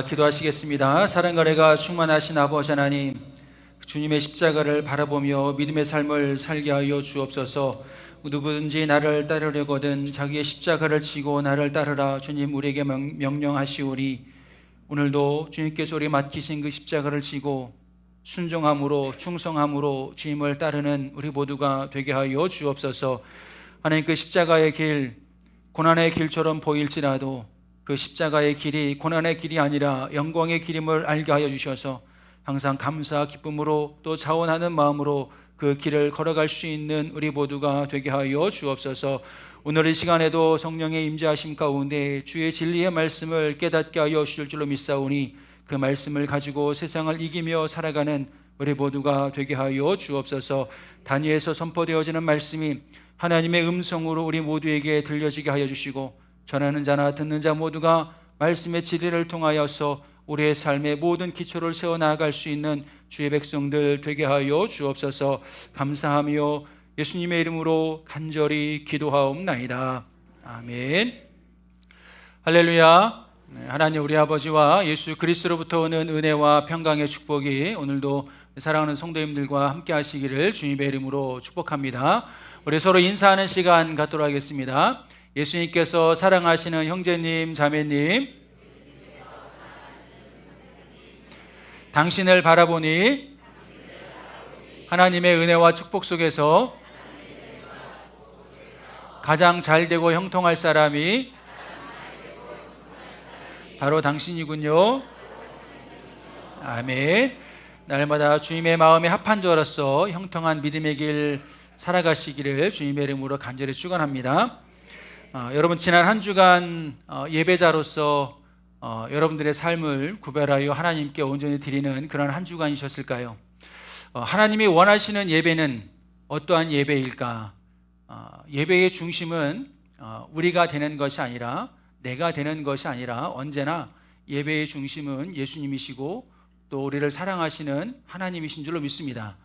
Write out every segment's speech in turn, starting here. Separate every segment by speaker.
Speaker 1: 기도하시겠습니다. 사랑과 은혜가 충만하신 아버지 하나님, 주님의 십자가를 바라보며 믿음의 삶을 살게 하여 주옵소서. 누구든지 나를 따르려거든 자기의 십자가를 지고 나를 따르라. 주님 우리에게 명령하시오니 오늘도 주님께서 우리 맡기신 그 십자가를 지고 순종함으로 충성함으로 주님을 따르는 우리 모두가 되게 하여 주옵소서. 하나님, 그 십자가의 길, 고난의 길처럼 보일지라도 그 십자가의 길이 고난의 길이 아니라 영광의 길임을 알게 하여 주셔서 항상 감사 기쁨으로 또 자원하는 마음으로 그 길을 걸어갈 수 있는 우리 모두가 되게 하여 주옵소서. 오늘 이 시간에도 성령의 임재하심 가운데 주의 진리의 말씀을 깨닫게 하여 주실 줄로 믿사오니 그 말씀을 가지고 세상을 이기며 살아가는 우리 모두가 되게 하여 주옵소서. 단위에서 선포되어지는 말씀이 하나님의 음성으로 우리 모두에게 들려지게 하여 주시고 전하는 자나 듣는 자 모두가 말씀의 진리를 통하여서 우리의 삶의 모든 기초를 세워나갈 수 있는 주의 백성들 되게 하여 주옵소서. 감사하며 예수님의 이름으로 간절히 기도하옵나이다. 아멘. 할렐루야. 하나님 우리 아버지와 예수 그리스도로부터 오는 은혜와 평강의 축복이 오늘도 사랑하는 성도님들과 함께 하시기를 주님의 이름으로 축복합니다. 우리 서로 인사하는 시간 갖도록 하겠습니다. 예수님께서 사랑하시는 형제님, 자매님, 당신을 바라보니 하나님의 은혜와 축복 속에서 가장 잘되고 형통할 사람이 바로 당신이군요. 아멘. 날마다 주님의 마음에 합한 자로서 형통한 믿음의 길 살아가시기를 주님의 이름으로 간절히 축원합니다. 여러분, 지난 한 주간 예배자로서 여러분들의 삶을 구별하여 하나님께 온전히 드리는 그런 한 주간이셨을까요? 하나님이 원하시는 예배는 어떠한 예배일까? 예배의 중심은 우리가 되는 것이 아니라 내가 되는 것이 아니라 언제나 예배의 중심은 예수님이시고 또 우리를 사랑하시는 하나님이신 줄로 믿습니다.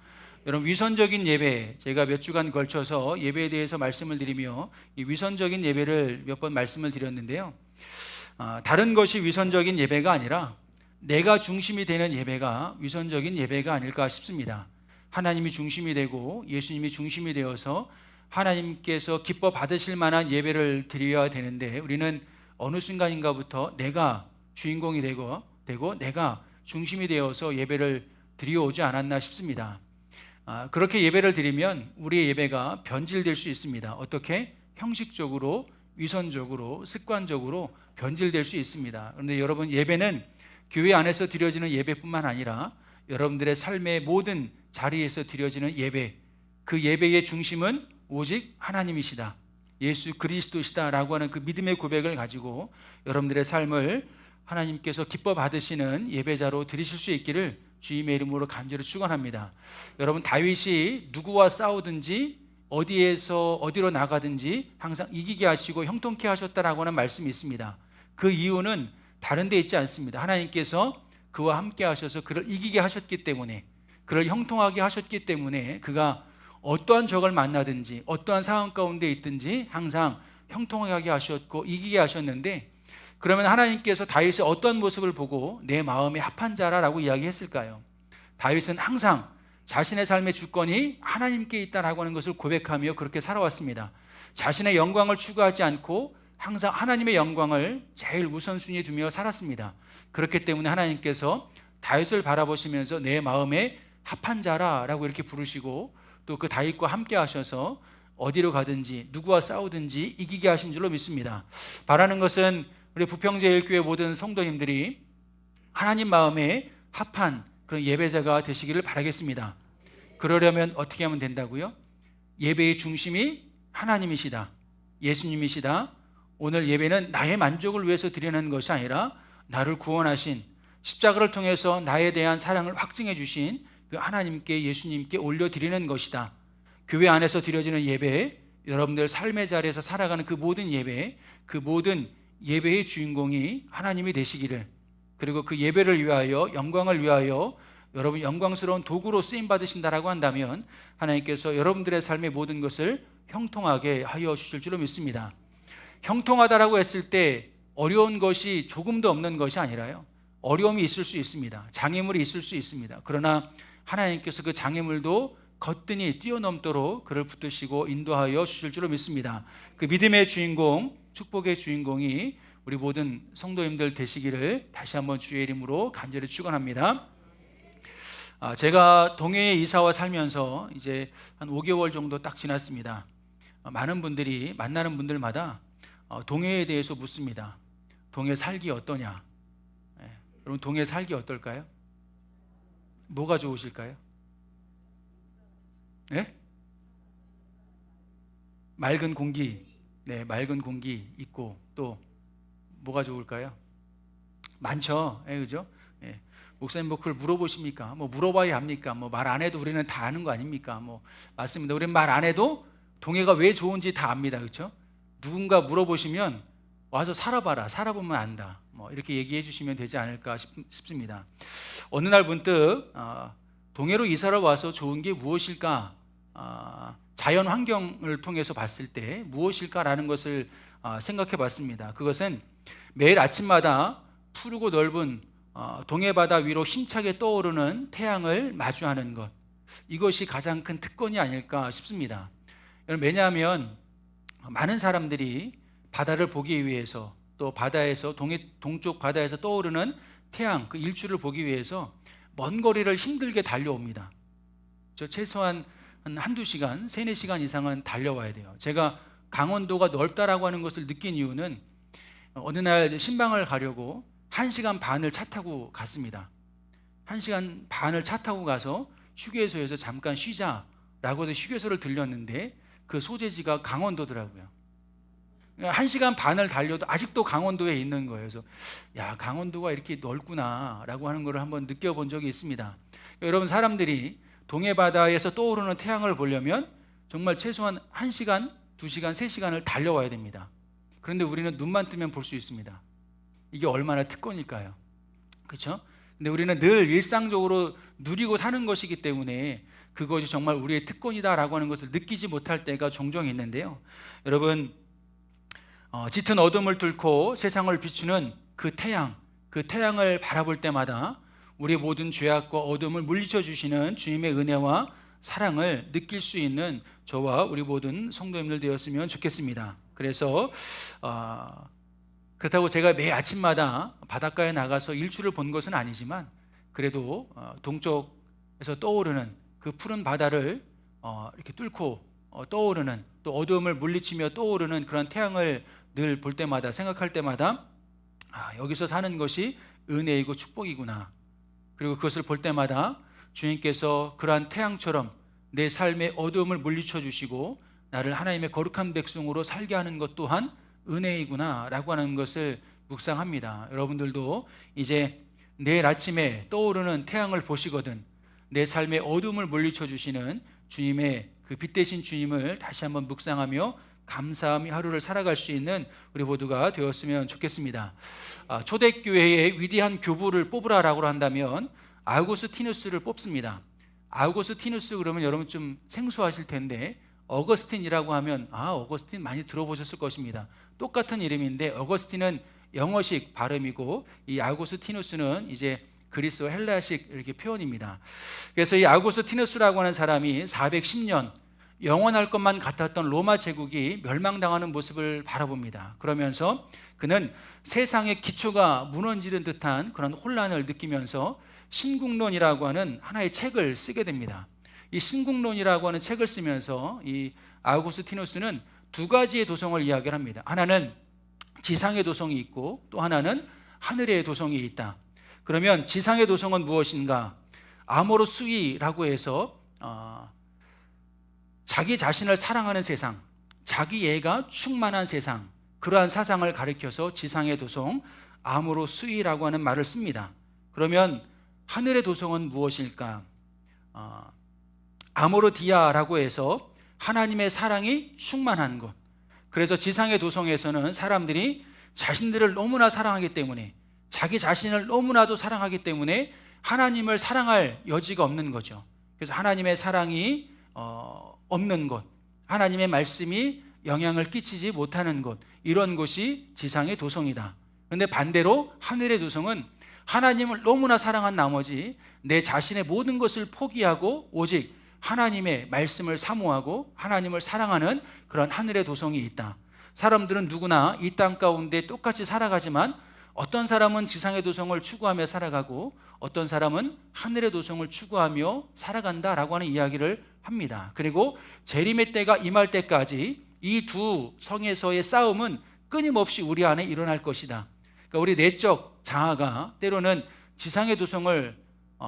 Speaker 1: 여러분, 위선적인 예배, 제가 몇 주간 걸쳐서 예배에 대해서 말씀을 드리며 이 위선적인 예배를 몇 번 말씀을 드렸는데요, 다른 것이 위선적인 예배가 아니라 내가 중심이 되는 예배가 위선적인 예배가 아닐까 싶습니다. 하나님이 중심이 되고 예수님이 중심이 되어서 하나님께서 기뻐 받으실 만한 예배를 드려야 되는데 우리는 어느 순간인가부터 내가 주인공이 되고 내가 중심이 되어서 예배를 드려오지 않았나 싶습니다. 그렇게 예배를 드리면 우리의 예배가 변질될 수 있습니다. 어떻게? 형식적으로, 위선적으로, 습관적으로 변질될 수 있습니다. 그런데 여러분, 예배는 교회 안에서 드려지는 예배뿐만 아니라 여러분들의 삶의 모든 자리에서 드려지는 예배, 그 예배의 중심은 오직 하나님이시다, 예수 그리스도시다라고 하는 그 믿음의 고백을 가지고 여러분들의 삶을 하나님께서 기뻐 받으시는 예배자로 드리실 수 있기를 주님의 이름으로 간절히 축원합니다. 여러분, 다윗이 누구와 싸우든지 어디에서 어디로 나가든지 항상 이기게 하시고 형통케 하셨다라고 하는 말씀이 있습니다. 그 이유는 다른 데 있지 않습니다. 하나님께서 그와 함께 하셔서 그를 이기게 하셨기 때문에, 그를 형통하게 하셨기 때문에 그가 어떠한 적을 만나든지 어떠한 상황 가운데 있든지 항상 형통하게 하셨고 이기게 하셨는데, 그러면 하나님께서 다윗의 어떤 모습을 보고 내 마음에 합한 자라라고 이야기했을까요? 다윗은 항상 자신의 삶의 주권이 하나님께 있다라고 하는 것을 고백하며 그렇게 살아왔습니다. 자신의 영광을 추구하지 않고 항상 하나님의 영광을 제일 우선순위에 두며 살았습니다. 그렇기 때문에 하나님께서 다윗을 바라보시면서 내 마음에 합한 자라라고 이렇게 부르시고 또 그 다윗과 함께 하셔서 어디로 가든지 누구와 싸우든지 이기게 하신 줄로 믿습니다. 바라는 것은 우리 부평제일교회 모든 성도님들이 하나님 마음에 합한 그런 예배자가 되시기를 바라겠습니다. 그러려면 어떻게 하면 된다고요? 예배의 중심이 하나님이시다, 예수님이시다. 오늘 예배는 나의 만족을 위해서 드리는 것이 아니라 나를 구원하신, 십자가를 통해서 나에 대한 사랑을 확증해 주신 그 하나님께, 예수님께 올려드리는 것이다. 교회 안에서 드려지는 예배, 여러분들 삶의 자리에서 살아가는 그 모든 예배, 그 모든 예배의 주인공이 하나님이 되시기를, 그리고 그 예배를 위하여, 영광을 위하여 여러분 영광스러운 도구로 쓰임 받으신다라고 한다면 하나님께서 여러분들의 삶의 모든 것을 형통하게 하여 주실 줄로 믿습니다. 형통하다라고 했을 때 어려운 것이 조금도 없는 것이 아니라요, 어려움이 있을 수 있습니다. 장애물이 있을 수 있습니다. 그러나 하나님께서 그 장애물도 거뜬히 뛰어넘도록 그를 붙드시고 인도하여 주실 줄로 믿습니다. 그 믿음의 주인공, 축복의 주인공이 우리 모든 성도님들 되시기를 다시 한번 주의 이름으로 간절히 축원합니다. 제가 동해에 이사와 살면서 이제 한 5개월 정도 딱 지났습니다. 많은 분들이 만나는 분들마다 동해에 대해서 묻습니다. 동해 살기 어떠냐? 여러분 동해 살기 어떨까요? 뭐가 좋으실까요? 네? 맑은 공기, 네, 맑은 공기 있고 또 뭐가 좋을까요? 많죠, 그죠? 예. 목사님 뭐 그걸 물어보십니까? 뭐 물어봐야 합니까? 뭐 말 안 해도 우리는 다 아는 거 아닙니까? 뭐 맞습니다. 우리는 말 안 해도 동해가 왜 좋은지 다 압니다, 그렇죠? 누군가 물어보시면 와서 살아봐라, 살아보면 안다. 뭐 이렇게 얘기해 주시면 되지 않을까 싶습니다. 어느 날 문득 동해로 이사를 와서 좋은 게 무엇일까? 자연 환경을 통해서 봤을 때 무엇일까라는 것을 생각해 봤습니다. 그것은 매일 아침마다 푸르고 넓은 동해바다 위로 힘차게 떠오르는 태양을 마주하는 것, 이것이 가장 큰 특권이 아닐까 싶습니다. 왜냐하면 많은 사람들이 바다를 보기 위해서 또 바다에서 동쪽 바다에서 떠오르는 태양, 그 일출을 보기 위해서 먼 거리를 힘들게 달려옵니다. 최소한 한두 시간, 3-4시간 이상은 달려와야 돼요. 제가 강원도가 넓다라고 하는 것을 느낀 이유는 어느 날 신방을 가려고 1시간 반을 차 타고 갔습니다. 1시간 반을 차 타고 가서 휴게소에서 잠깐 쉬자라고 해서 휴게소를 들렸는데 그 소재지가 강원도더라고요. 1시간 반을 달려도 아직도 강원도에 있는 거예요. 그래서 야, 강원도가 이렇게 넓구나라고 하는 걸 한번 느껴본 적이 있습니다. 여러분, 사람들이 동해바다에서 떠오르는 태양을 보려면 정말 최소한 1시간, 2시간, 3시간을 달려와야 됩니다. 그런데 우리는 눈만 뜨면 볼 수 있습니다. 이게 얼마나 특권일까요? 그렇죠? 근데 우리는 늘 일상적으로 누리고 사는 것이기 때문에 그것이 정말 우리의 특권이다라고 하는 것을 느끼지 못할 때가 종종 있는데요. 여러분, 짙은 어둠을 뚫고 세상을 비추는 그 태양을 바라볼 때마다 우리의 모든 죄악과 어둠을 물리쳐 주시는 주님의 은혜와 사랑을 느낄 수 있는 저와 우리 모든 성도님들 되었으면 좋겠습니다. 그래서 그렇다고 제가 매 아침마다 바닷가에 나가서 일출을 본 것은 아니지만 그래도 동쪽에서 떠오르는 그 푸른 바다를 이렇게 뚫고 떠오르는, 또 어두움을 물리치며 떠오르는 그런 태양을 늘 볼 때마다, 생각할 때마다 여기서 사는 것이 은혜이고 축복이구나. 그리고 그것을 볼 때마다 주님께서 그러한 태양처럼 내 삶의 어두움을 물리쳐 주시고 나를 하나님의 거룩한 백성으로 살게 하는 것 또한 은혜이구나 라고 하는 것을 묵상합니다. 여러분들도 이제 내일 아침에 떠오르는 태양을 보시거든 내 삶의 어둠을 물리쳐 주시는 주님의 그 빛 대신 주님을 다시 한번 묵상하며 감사하며 하루를 살아갈 수 있는 우리 모두가 되었으면 좋겠습니다. 초대교회의 위대한 교부를 뽑으라라고 한다면 아우구스티누스를 뽑습니다. 아우구스티누스 그러면 여러분 좀 생소하실 텐데 어거스틴이라고 하면 어거스틴 많이 들어보셨을 것입니다. 똑같은 이름인데 어거스틴은 영어식 발음이고 이 아우구스티누스는 이제 그리스어 헬라식 이렇게 표현입니다. 그래서 이 아우구스티누스라고 하는 사람이 410년 영원할 것만 같았던 로마 제국이 멸망당하는 모습을 바라봅니다. 그러면서 그는 세상의 기초가 무너지는 듯한 그런 혼란을 느끼면서 신국론이라고 하는 하나의 책을 쓰게 됩니다. 이 신국론이라고 하는 책을 쓰면서 이 아우구스티누스는 두 가지의 도성을 이야기를 합니다. 하나는 지상의 도성이 있고 또 하나는 하늘의 도성이 있다. 그러면 지상의 도성은 무엇인가? 아모르 수이라고 해서 자기 자신을 사랑하는 세상, 자기애가 충만한 세상, 그러한 사상을 가리켜서 지상의 도성 아모르 수이라고 하는 말을 씁니다. 그러면 하늘의 도성은 무엇일까? 아모르디아라고 해서 하나님의 사랑이 충만한 것. 그래서 지상의 도성에서는 사람들이 자신들을 너무나 사랑하기 때문에, 자기 자신을 너무나도 사랑하기 때문에 하나님을 사랑할 여지가 없는 거죠. 그래서 하나님의 사랑이 없는 곳, 하나님의 말씀이 영향을 끼치지 못하는 곳, 이런 곳이 지상의 도성이다. 그런데 반대로 하늘의 도성은 하나님을 너무나 사랑한 나머지 내 자신의 모든 것을 포기하고 오직 하나님의 말씀을 사모하고 하나님을 사랑하는 그런 하늘의 도성이 있다. 사람들은 누구나 이 땅 가운데 똑같이 살아가지만 어떤 사람은 지상의 도성을 추구하며 살아가고 어떤 사람은 하늘의 도성을 추구하며 살아간다라고 하는 이야기를 합니다. 그리고 재림의 때가 임할 때까지 이 두 성에서의 싸움은 끊임없이 우리 안에 일어날 것이다. 그러니까 우리 내적 자아가 때로는 지상의 도성을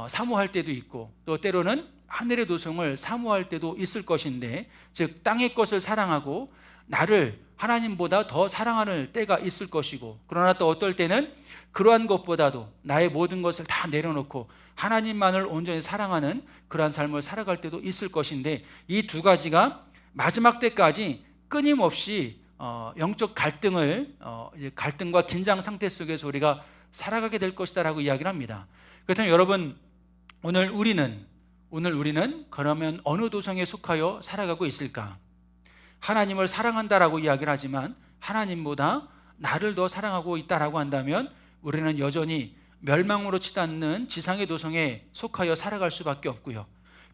Speaker 1: 사모할 때도 있고 또 때로는 하늘의 도성을 사모할 때도 있을 것인데, 즉 땅의 것을 사랑하고 나를 하나님보다 더 사랑하는 때가 있을 것이고, 그러나 또 어떨 때는 그러한 것보다도 나의 모든 것을 다 내려놓고 하나님만을 온전히 사랑하는 그러한 삶을 살아갈 때도 있을 것인데, 이 두 가지가 마지막 때까지 끊임없이 영적 갈등과 긴장 상태 속에서 우리가 살아가게 될 것이다 라고 이야기를 합니다. 그렇다면 여러분, 오늘 우리는 그러면 어느 도성에 속하여 살아가고 있을까? 하나님을 사랑한다라고 이야기를 하지만 하나님보다 나를 더 사랑하고 있다라고 한다면 우리는 여전히 멸망으로 치닫는 지상의 도성에 속하여 살아갈 수밖에 없고요.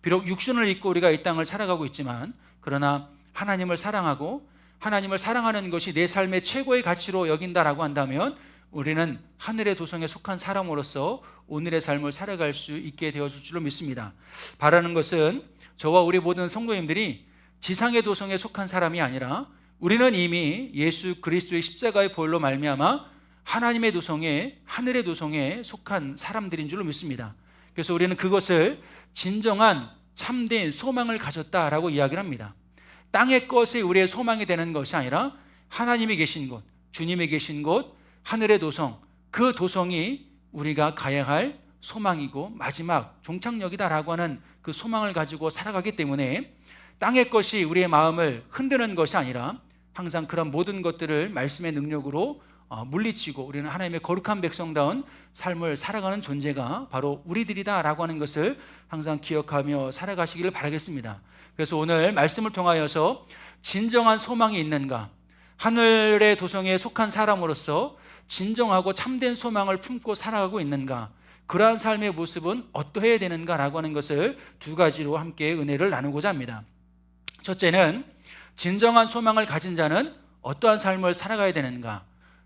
Speaker 1: 비록 육신을 입고 우리가 이 땅을 살아가고 있지만, 그러나 하나님을 사랑하고 하나님을 사랑하는 것이 내 삶의 최고의 가치로 여긴다라고 한다면 우리는 하늘의 도성에 속한 사람으로서 오늘의 삶을 살아갈 수 있게 되어줄 줄로 믿습니다. 바라는 것은 저와 우리 모든 성도님들이 지상의 도성에 속한 사람이 아니라 우리는 이미 예수 그리스도의 십자가의 보혈로 말미암아 하나님의 도성에, 하늘의 도성에 속한 사람들인 줄로 믿습니다. 그래서 우리는 그것을 진정한 참된 소망을 가졌다라고 이야기를 합니다. 땅의 것이 우리의 소망이 되는 것이 아니라 하나님이 계신 곳, 주님이 계신 곳, 하늘의 도성, 그 도성이 우리가 가야 할 소망이고 마지막 종착역이다라고 하는 그 소망을 가지고 살아가기 때문에 땅의 것이 우리의 마음을 흔드는 것이 아니라 항상 그런 모든 것들을 말씀의 능력으로 물리치고 우리는 하나님의 거룩한 백성다운 삶을 살아가는 존재가 바로 우리들이다라고 하는 것을 항상 기억하며 살아가시기를 바라겠습니다. 그래서 오늘 말씀을 통하여서 진정한 소망이 있는가, 하늘의 도성에 속한 사람으로서 진정하고 참된 소망을 품고 살아가고 있는가, 그러한 삶의 모습은 어떠해야 되는가라고 하는 것을 두 가지로 함께 은혜를 나누고자 합니다. 첫째는 진정한 소망을 가진 자는 어떠한 삶을 살아가야 되는가,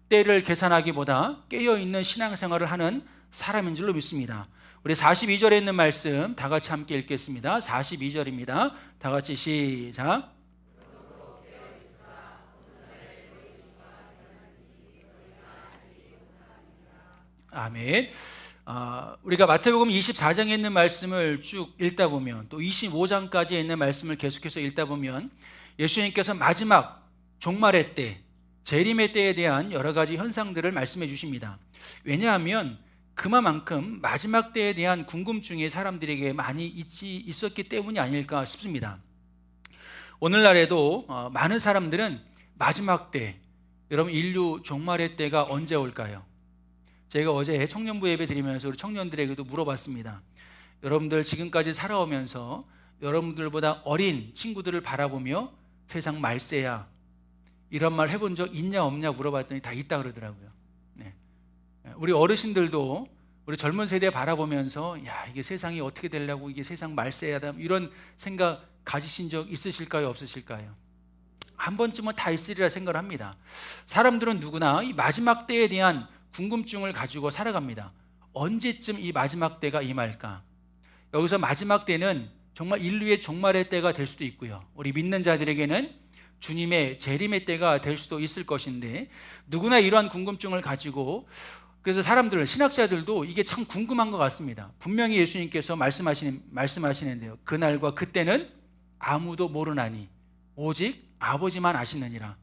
Speaker 1: 때를 계산하기보다 깨어있는 신앙생활을 하는 사람인 줄로 믿습니다. 우리 42절에 있는 말씀 다 같이 함께 읽겠습니다. 42절입니다. 다 같이 시작. 아멘. 우리가 마태복음 24장에 있는 말씀을 쭉 읽다 보면 또 25장까지 있는 말씀을 계속해서 읽다 보면 예수님께서 마지막 종말의 때, 재림의 때에 대한 여러 가지 현상들을 말씀해 주십니다. 왜냐하면 그만큼 마지막 때에 대한 궁금증이 사람들에게 많이 있었기 때문이 아닐까 싶습니다. 오늘날에도 많은 사람들은 마지막 때, 여러분 인류 종말의 때가 언제 올까요? 제가 어제 청년부 예배 드리면서 우리 청년들에게도 물어봤습니다. 여러분들 지금까지 살아오면서 여러분들보다 어린 친구들을 바라보며 세상 말세야, 이런 말 해본 적 있냐 없냐 물어봤더니 다 있다 그러더라고요. 네. 우리 어르신들도 우리 젊은 세대 바라보면서 야, 이게 세상이 어떻게 되려고, 이게 세상 말세야다, 이런 생각 가지신 적 있으실까요, 없으실까요? 한 번쯤은 다 있으리라 생각을 합니다. 사람들은 누구나 이 마지막 때에 대한 궁금증을 가지고 살아갑니다. 언제쯤 이 마지막 때가 임할까? 여기서 마지막 때는 정말 인류의 종말의 때가 될 수도 있고요, 우리 믿는 자들에게는 주님의 재림의 때가 될 수도 있을 것인데, 누구나 이러한 궁금증을 가지고, 그래서 사람들, 신학자들도 이게 참 궁금한 것 같습니다. 분명히 예수님께서 말씀하시는데요, 그날과 그때는 아무도 모르나니 오직 아버지만 아시느니라,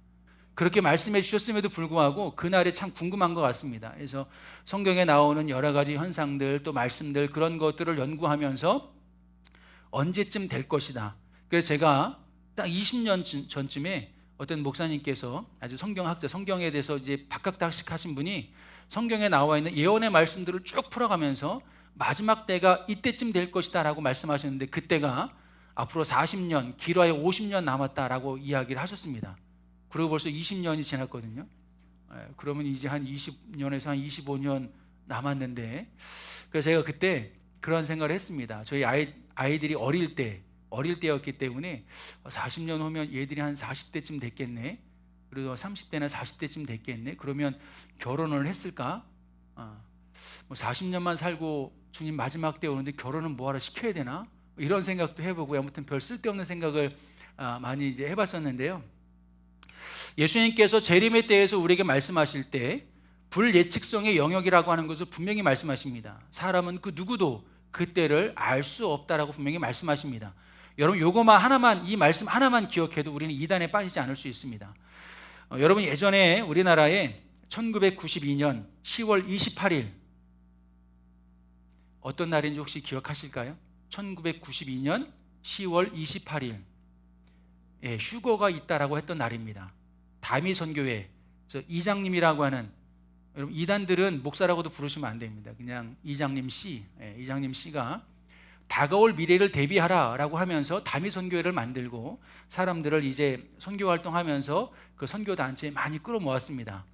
Speaker 1: 그렇게 말씀해 주셨음에도 불구하고 그날이 참 궁금한 것 같습니다. 그래서 성경에 나오는 여러 가지 현상들, 또 말씀들, 그런 것들을 연구하면서 언제쯤 될 것이다. 그래서 제가 딱 20년 전쯤에 어떤 목사님께서, 아주 성경학자, 성경에 대해서 이제 박학다식 하신 분이 성경에 나와 있는 예언의 말씀들을 쭉 풀어가면서 마지막 때가 이때쯤 될 것이다 라고 말씀하셨는데, 그때가 앞으로 40년, 길어야 50년 남았다라고 이야기를 하셨습니다. 그리고 벌써 20년이 지났거든요. 그러면 이제 한 20년에서 한 25년 남았는데, 그래서 제가 그때 그런 생각을 했습니다. 저희 아이들이 어릴 때였기 때문에 40년 후면 얘들이 한 40대쯤 됐겠네. 그리고 30대나 40대쯤 됐겠네. 그러면 결혼을 했을까? 뭐 40년만 살고 주님 마지막 때 오는데 결혼은 뭐하러 시켜야 되나? 이런 생각도 해보고, 아무튼 별 쓸데없는 생각을 많이 이제 해봤었는데요. 예수님께서 재림에 대해서 우리에게 말씀하실 때 불예측성의 영역이라고 하는 것을 분명히 말씀하십니다. 사람은 그 누구도 그때를 알 수 없다라고 분명히 말씀하십니다. 여러분, 요거만 하나만, 이 말씀 하나만 기억해도 우리는 이단에 빠지지 않을 수 있습니다. 여러분, 예전에 우리나라에 1992년 10월 28일 어떤 날인지 혹시 기억하실까요? 1992년 10월 28일 휴거가 있다라고 했던 날입니다. 다미 선교회 이장님이라고 하는, 여러분, 이단들은 목사라고도 부르시면 안 됩니다. 그냥 이장님 씨, 이장님 씨가 다가올 미래를 대비하라라고 하면서 다미 선교회를 만들고 사람들을 이제 선교 활동하면서 그 선교 단체에 많이 끌어모았습니다.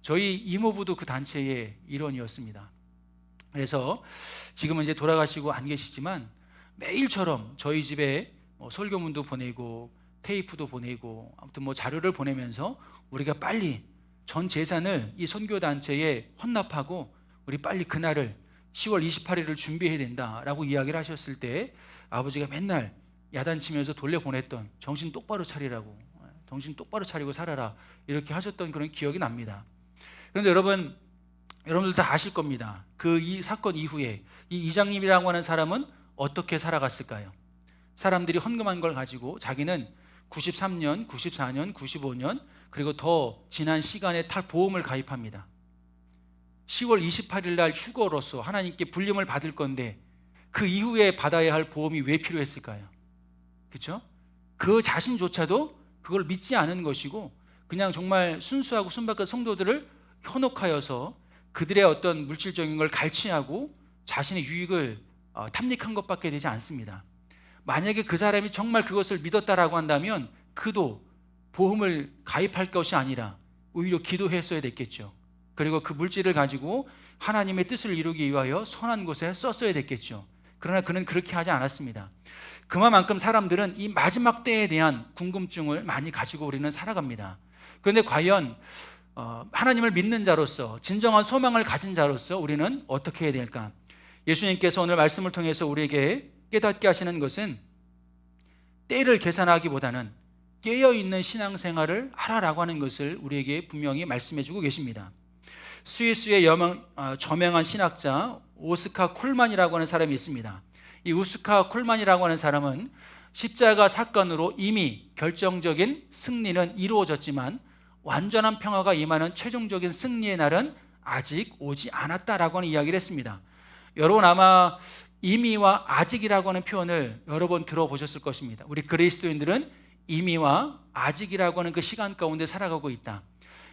Speaker 1: 저희 이모부도 그 단체의 일원이었습니다. 그래서 지금은 이제 돌아가시고 안 계시지만 매일처럼 저희 집에 설교문도 보내고 테이프도 보내고, 아무튼 뭐 자료를 보내면서 우리가 빨리 전 재산을 이 선교 단체에 헌납하고 우리 빨리 그날을 10월 28일을 준비해야 된다라고 이야기를 하셨을 때 아버지가 맨날 야단치면서 돌려보냈던, 정신 똑바로 차리라고, 정신 똑바로 차리고 살아라, 이렇게 하셨던 그런 기억이 납니다. 그런데 여러분들 다 아실 겁니다. 이 사건 이후에 이 이장님이라고 하는 사람은 어떻게 살아갔을까요? 사람들이 헌금한 걸 가지고 자기는 93년, 94년, 95년 그리고 더 지난 시간에 탈보험을 가입합니다. 10월 28일 날 휴거로서 하나님께 불림을 받을 건데 그 이후에 받아야 할 보험이 왜 필요했을까요? 그렇죠? 그 자신조차도 그걸 믿지 않은 것이고 그냥 정말 순수하고 순박한 성도들을 현혹하여서 그들의 어떤 물질적인 걸 갈취하고 자신의 유익을 탐닉한 것밖에 되지 않습니다. 만약에 그 사람이 정말 그것을 믿었다라고 한다면 그도 보험을 가입할 것이 아니라 오히려 기도했어야 됐겠죠. 그리고 그 물질을 가지고 하나님의 뜻을 이루기 위하여 선한 곳에 썼어야 됐겠죠. 그러나 그는 그렇게 하지 않았습니다. 그만큼 사람들은 이 마지막 때에 대한 궁금증을 많이 가지고 우리는 살아갑니다. 그런데 과연 하나님을 믿는 자로서, 진정한 소망을 가진 자로서 우리는 어떻게 해야 될까? 예수님께서 오늘 말씀을 통해서 우리에게 깨닫게 하시는 것은 때를 계산하기보다는 깨어있는 신앙생활을 하라라고 하는 것을 우리에게 분명히 말씀해 주고 계십니다. 스위스의 저명한 신학자 오스카 콜만이라고 하는 사람이 있습니다. 이 오스카 콜만이라고 하는 사람은 십자가 사건으로 이미 결정적인 승리는 이루어졌지만 완전한 평화가 임하는 최종적인 승리의 날은 아직 오지 않았다라고 하는 이야기를 했습니다. 여러분, 아마 이미와 아직이라고 하는 표현을 여러 번 들어보셨을 것입니다. 우리 그리스도인들은 이미와 아직이라고 하는 그 시간 가운데 살아가고 있다.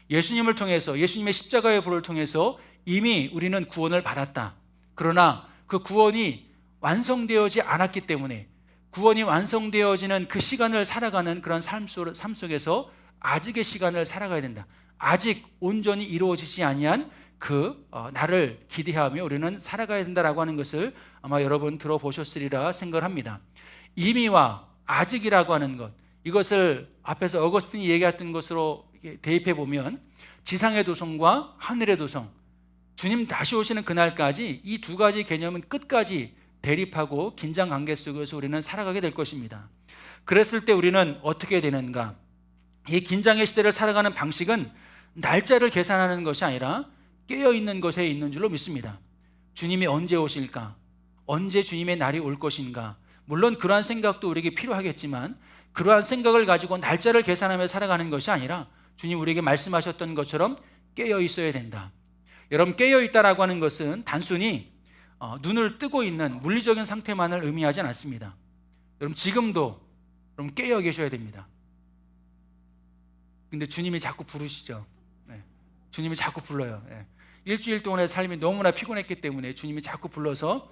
Speaker 1: 예수님을 통해서, 예수님의 십자가의 보혈을 통해서 이미 우리는 구원을 받았다. 그러나 그 구원이 완성되어지 않았기 때문에 구원이 완성되어지는 그 시간을 살아가는 그런 삶 속에서 아직의 시간을 살아가야 된다. 아직 온전히 이루어지지 아니한 그 날을 기대하며 우리는 살아가야 된다라고 하는 것을 아마 여러분 들어보셨으리라 생각을 합니다. 이미와 아직이라고 하는 것, 이것을 앞에서 어거스틴이 얘기했던 것으로 대입해 보면 지상의 도성과 하늘의 도성, 주님 다시 오시는 그날까지 이 두 가지 개념은 끝까지 대립하고 긴장 관계 속에서 우리는 살아가게 될 것입니다. 그랬을 때 우리는 어떻게 되는가? 이 긴장의 시대를 살아가는 방식은 날짜를 계산하는 것이 아니라 깨어있는 것에 있는 줄로 믿습니다. 주님이 언제 오실까? 언제 주님의 날이 올 것인가? 물론 그러한 생각도 우리에게 필요하겠지만 그러한 생각을 가지고 날짜를 계산하며 살아가는 것이 아니라 주님 우리에게 말씀하셨던 것처럼 깨어 있어야 된다. 여러분, 깨어 있다라고 하는 것은 단순히 눈을 뜨고 있는 물리적인 상태만을 의미하지 않습니다. 여러분, 지금도 여러분 깨어 계셔야 됩니다. 근데 주님이 자꾸 부르시죠. 주님이 자꾸 불러요. 일주일 동안의 삶이 너무나 피곤했기 때문에 주님이 자꾸 불러서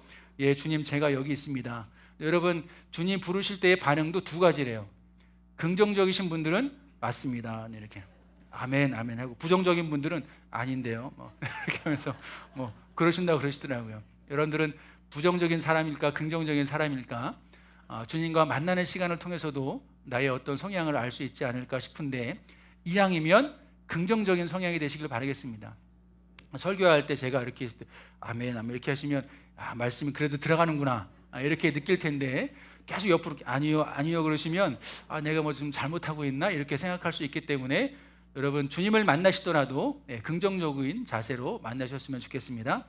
Speaker 1: 주님 제가 여기 있습니다. 여러분, 주님 부르실 때의 반응도 두 가지래요. 긍정적이신 분들은 맞습니다, 이렇게 아멘 아멘 하고, 부정적인 분들은 아닌데요, 이렇게 하면서 그러신다고 그러시더라고요. 여러분들은 부정적인 사람일까 긍정적인 사람일까? 주님과 만나는 시간을 통해서도 나의 어떤 성향을 알 수 있지 않을까 싶은데, 이왕이면 긍정적인 성향이 되시길 바라겠습니다. 설교할 때 제가 이렇게 했을 때 아멘 아멘 이렇게 하시면 말씀이 그래도 들어가는구나 이렇게 느낄 텐데, 계속 옆으로 아니요 아니요 그러시면 내가 뭐 좀 잘못하고 있나 이렇게 생각할 수 있기 때문에, 여러분 주님을 만나시더라도 긍정적인 자세로 만나셨으면 좋겠습니다.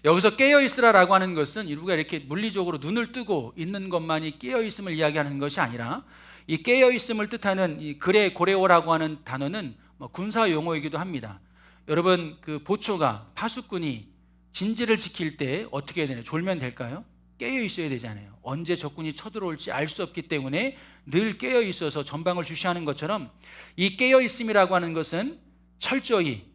Speaker 1: 여기서 깨어있으라라고 하는 것은 우리가 이렇게 물리적으로 눈을 뜨고 있는 것만이 깨어있음을 이야기하는 것이 아니라, 이 깨어있음을 뜻하는 이 그레 고레오라고 하는 단어는 군사 용어이기도 합니다. 여러분 그 보초가 파수꾼이 진지를 지킬 때 어떻게 해야 되나요? 졸면 될까요? 깨어 있어야 되잖아요. 언제 적군이 쳐들어올지 알 수 없기 때문에 늘 깨어 있어서 전방을 주시하는 것처럼, 이 깨어 있음이라고 하는 것은 철저히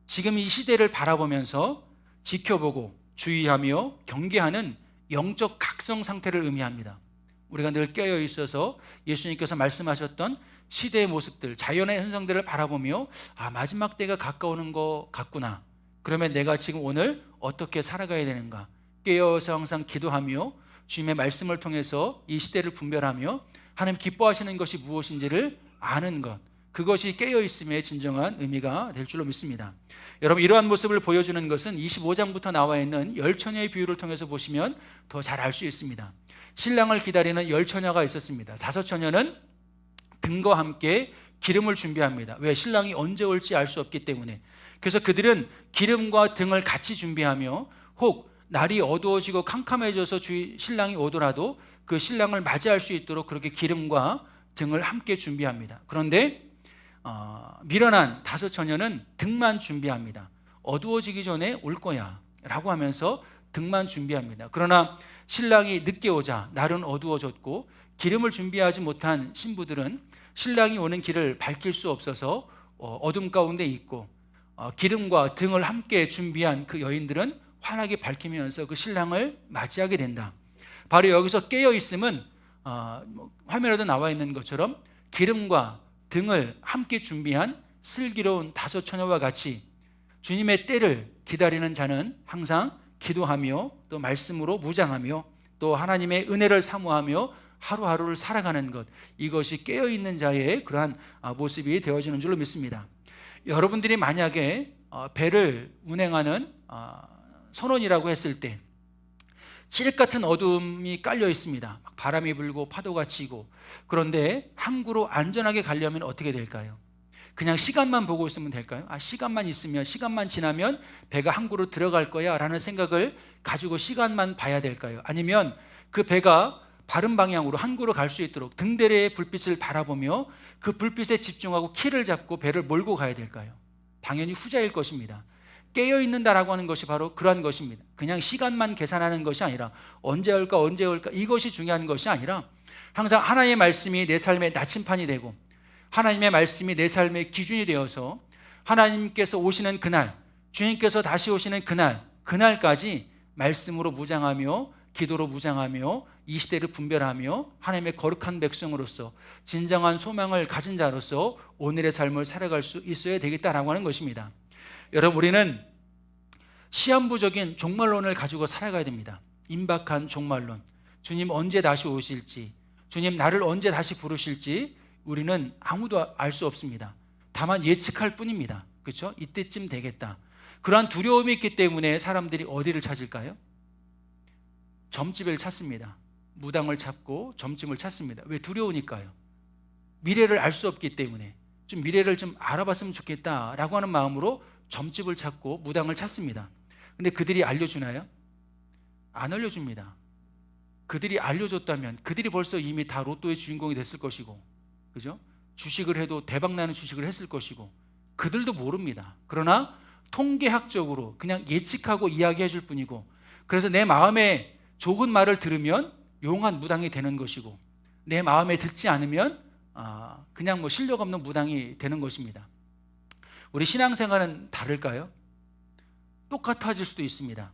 Speaker 1: 지금 이 시대를 바라보면서 지켜보고 주의하며 경계하는 영적 각성 상태를 의미합니다. 우리가 늘 깨어 있어서 예수님께서 말씀하셨던 시대의 모습들, 자연의 현상들을 바라보며 마지막 때가 가까우는 것 같구나. 그러면 내가 지금 오늘 어떻게 살아가야 되는가? 깨어서 항상 기도하며 주님의 말씀을 통해서 이 시대를 분별하며 하나님 기뻐하시는 것이 무엇인지를 아는 것, 그것이 깨어있음의 진정한 의미가 될 줄로 믿습니다. 여러분 이러한 모습을 보여주는 것은 25장부터 나와 있는 열처녀의 비유를 통해서 보시면 더 잘 알 수 있습니다. 신랑을 기다리는 열처녀가 있었습니다. 5처녀는 등과 함께 기름을 준비합니다. 왜? 신랑이 언제 올지 알 수 없기 때문에. 그래서 그들은 기름과 등을 같이 준비하며, 혹 날이 어두워지고 캄캄해져서 신랑이 오더라도 그 신랑을 맞이할 수 있도록 그렇게 기름과 등을 함께 준비합니다. 그런데 미련한 5처녀는 등만 준비합니다. 어두워지기 전에 올 거야 라고 하면서 등만 준비합니다. 그러나 신랑이 늦게 오자 날은 어두워졌고, 기름을 준비하지 못한 신부들은 신랑이 오는 길을 밝힐 수 없어서 어둠 가운데 있고, 기름과 등을 함께 준비한 그 여인들은 환하게 밝히면서 그 신랑을 맞이하게 된다. 바로 여기서 깨어있음은 화면에도 나와 있는 것처럼 기름과 등을 함께 준비한 슬기로운 5처녀와 같이 주님의 때를 기다리는 자는 항상 기도하며 또 말씀으로 무장하며 또 하나님의 은혜를 사모하며 하루하루를 살아가는 것, 이것이 깨어있는 자의 그러한 모습이 되어지는 줄로 믿습니다. 여러분들이 만약에 배를 운행하는 선원이라고 했을 때 칠흑 같은 어둠이 깔려 있습니다. 바람이 불고 파도가 치고, 그런데 항구로 안전하게 가려면 어떻게 될까요? 그냥 시간만 보고 있으면 될까요? 시간만 있으면, 시간만 지나면 배가 항구로 들어갈 거야 라는 생각을 가지고 시간만 봐야 될까요? 아니면 그 배가 바른 방향으로 항구로 갈 수 있도록 등대의 불빛을 바라보며 그 불빛에 집중하고 키를 잡고 배를 몰고 가야 될까요? 당연히 후자일 것입니다. 깨어있는다라고 하는 것이 바로 그러한 것입니다. 그냥 시간만 계산하는 것이 아니라 언제 올까 언제 올까 이것이 중요한 것이 아니라, 항상 하나님의 말씀이 내 삶의 나침판이 되고 하나님의 말씀이 내 삶의 기준이 되어서 하나님께서 오시는 그날, 주님께서 다시 오시는 그날까지 말씀으로 무장하며 기도로 무장하며 이 시대를 분별하며 하나님의 거룩한 백성으로서 진정한 소망을 가진 자로서 오늘의 삶을 살아갈 수 있어야 되겠다라고 하는 것입니다. 여러분 우리는 시한부적인 종말론을 가지고 살아가야 됩니다. 임박한 종말론, 주님 언제 다시 오실지, 주님 나를 언제 다시 부르실지 우리는 아무도 알 수 없습니다. 다만 예측할 뿐입니다. 그렇죠? 이때쯤 되겠다. 그러한 두려움이 있기 때문에 사람들이 어디를 찾을까요? 점집을 찾습니다. 무당을 찾고 점집을 찾습니다. 왜? 두려우니까요. 미래를 알 수 없기 때문에 좀 미래를 좀 알아봤으면 좋겠다라고 하는 마음으로 점집을 찾고 무당을 찾습니다. 근데 그들이 알려주나요? 안 알려줍니다. 그들이 알려줬다면 그들이 벌써 이미 다 로또의 주인공이 됐을 것이고, 그죠? 주식을 해도 대박나는 주식을 했을 것이고, 그들도 모릅니다. 그러나 통계학적으로 그냥 예측하고 이야기해 줄 뿐이고, 그래서 내 마음에 좋은 말을 들으면 용한 무당이 되는 것이고, 내 마음에 듣지 않으면 그냥 실력 없는 무당이 되는 것입니다. 우리 신앙생활은 다를까요? 똑같아질 수도 있습니다.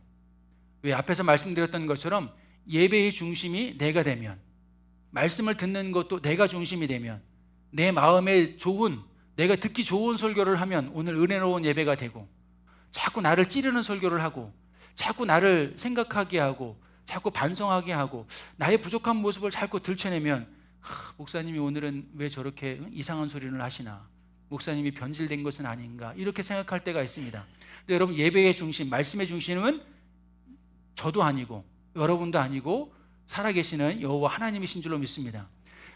Speaker 1: 왜? 앞에서 말씀드렸던 것처럼 예배의 중심이 내가 되면, 말씀을 듣는 것도 내가 중심이 되면, 내 마음에 좋은, 내가 듣기 좋은 설교를 하면 오늘 은혜로운 예배가 되고, 자꾸 나를 찌르는 설교를 하고, 자꾸 나를 생각하게 하고, 자꾸 반성하게 하고, 나의 부족한 모습을 자꾸 들춰내면 목사님이 오늘은 왜 저렇게 이상한 소리를 하시나, 목사님이 변질된 것은 아닌가, 이렇게 생각할 때가 있습니다. 근데 여러분, 예배의 중심, 말씀의 중심은 저도 아니고 여러분도 아니고 살아계시는 여호와 하나님이신 줄로 믿습니다.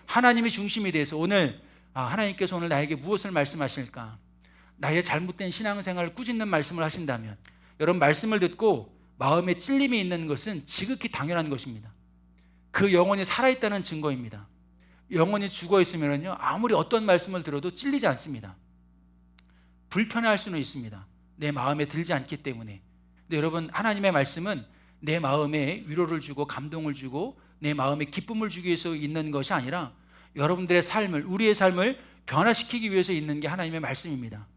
Speaker 1: 하나님이 중심이 돼서 오늘 하나님께서 오늘 나에게 무엇을 말씀하실까, 나의 잘못된 신앙생활을 꾸짖는 말씀을 하신다면, 여러분, 말씀을 듣고 마음에 찔림이 있는 것은 지극히 당연한 것입니다. 그 영혼이 살아있다는 증거입니다. 영혼이 죽어있으면요, 아무리 어떤 말씀을 들어도 찔리지 않습니다. 불편할 수는 있습니다. 내 마음에 들지 않기 때문에. 근데 여러분, 하나님의 말씀은 내 마음에 위로를 주고 감동을 주고 내 마음에 기쁨을 주기 위해서 있는 것이 아니라 여러분들의 삶을, 우리의 삶을 변화시키기 위해서 있는 게 하나님의 말씀입니다.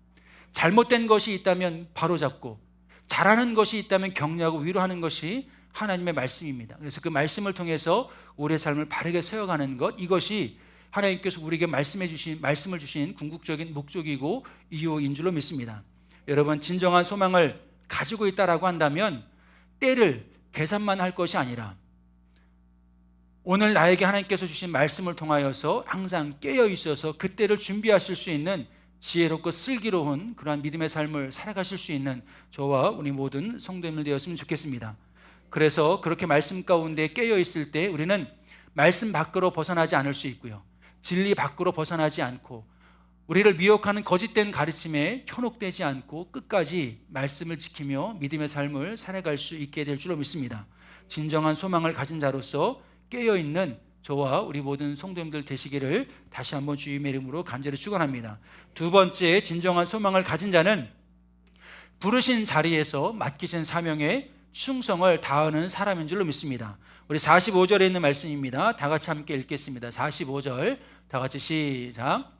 Speaker 1: 잘못된 것이 있다면 바로잡고, 잘하는 것이 있다면 격려하고 위로하는 것이 하나님의 말씀입니다. 그래서 그 말씀을 통해서 우리의 삶을 바르게 세워가는 것, 이것이 하나님께서 우리에게 말씀을 주신 궁극적인 목적이고 이유인 줄로 믿습니다. 여러분, 진정한 소망을 가지고 있다라고 한다면 때를 계산만 할 것이 아니라 오늘 나에게 하나님께서 주신 말씀을 통하여서 항상 깨어 있어서 그때를 준비하실 수 있는 지혜롭고 슬기로운 그러한 믿음의 삶을 살아가실 수 있는 저와 우리 모든 성도님들 되었으면 좋겠습니다. 그래서 그렇게 말씀 가운데 깨어 있을 때 우리는 말씀 밖으로 벗어나지 않을 수 있고요, 진리 밖으로 벗어나지 않고, 우리를 미혹하는 거짓된 가르침에 현혹되지 않고 끝까지 말씀을 지키며 믿음의 삶을 살아갈 수 있게 될 줄로 믿습니다. 진정한 소망을 가진 자로서 깨어있는 저와 우리 모든 성도님들 되시기를 다시 한번 주님의 이름으로 간절히 축원합니다. 두 번째, 진정한 소망을 가진 자는 부르신 자리에서 맡기신 사명에 충성을 다하는 사람인 줄로 믿습니다. 우리 45절에 있는 말씀입니다. 다 같이 함께 읽겠습니다. 45절 다 같이 시작.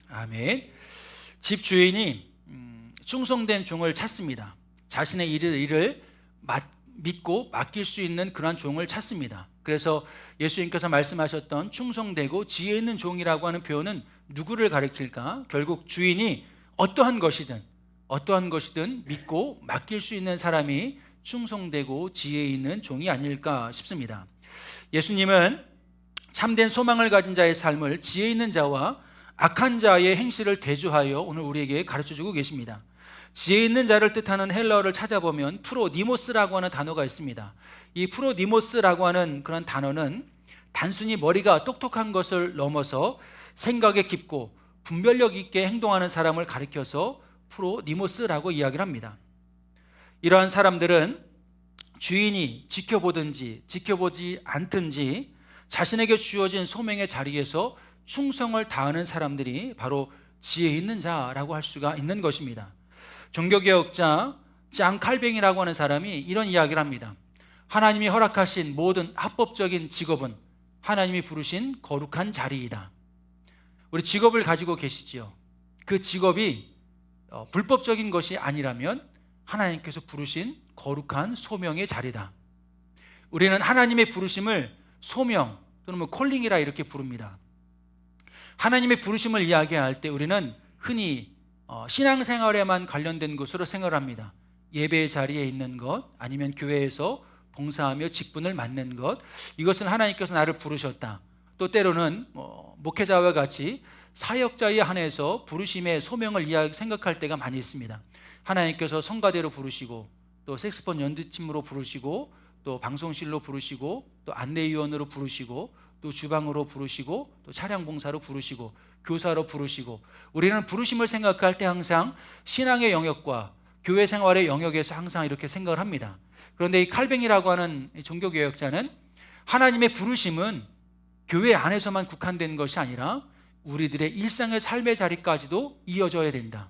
Speaker 1: 아멘. 집 주인이 충성된 종을 찾습니다. 자신의 일을 믿고 맡길 수 있는 그런 종을 찾습니다. 그래서 예수님께서 말씀하셨던 충성되고 지혜 있는 종이라고 하는 표현은 누구를 가리킬까? 결국 주인이 어떠한 것이든 믿고 맡길 수 있는 사람이 충성되고 지혜 있는 종이 아닐까 싶습니다. 예수님은 참된 소망을 가진 자의 삶을 지혜 있는 자와 악한 자의 행실을 대조하여 오늘 우리에게 가르쳐주고 계십니다. 지혜 있는 자를 뜻하는 헬라어를 찾아보면 프로니모스라고 하는 단어가 있습니다. 이 프로니모스라고 하는 그런 단어는 단순히 머리가 똑똑한 것을 넘어서 생각이 깊고 분별력 있게 행동하는 사람을 가리켜서 프로니모스라고 이야기를 합니다. 이러한 사람들은 주인이 지켜보든지 지켜보지 않든지 자신에게 주어진 소명의 자리에서 충성을 다하는 사람들이 바로 지혜 있는 자라고 할 수가 있는 것입니다. 종교개혁자 장 칼뱅이라고 하는 사람이 이런 이야기를 합니다. 하나님이 허락하신 모든 합법적인 직업은 하나님이 부르신 거룩한 자리이다. 우리 직업을 가지고 계시지요. 그 직업이 불법적인 것이 아니라면 하나님께서 부르신 거룩한 소명의 자리다. 우리는 하나님의 부르심을 소명 또는 콜링이라 이렇게 부릅니다. 하나님의 부르심을 이야기할 때 우리는 흔히 신앙생활에만 관련된 것으로 생각을 합니다. 예배의 자리에 있는 것, 아니면 교회에서 봉사하며 직분을 맡는 것, 이것은 하나님께서 나를 부르셨다. 또 때로는 목회자와 같이 사역자에 한해서 부르심의 소명을 생각할 때가 많이 있습니다. 하나님께서 성가대로 부르시고 또 색소폰 연주팀으로 부르시고 또 방송실로 부르시고 또 안내위원으로 부르시고 또 주방으로 부르시고 또 차량 봉사로 부르시고 교사로 부르시고, 우리는 부르심을 생각할 때 항상 신앙의 영역과 교회 생활의 영역에서 항상 이렇게 생각을 합니다. 그런데 이 칼뱅이라고 하는 종교개혁자는 하나님의 부르심은 교회 안에서만 국한된 것이 아니라 우리들의 일상의 삶의 자리까지도 이어져야 된다.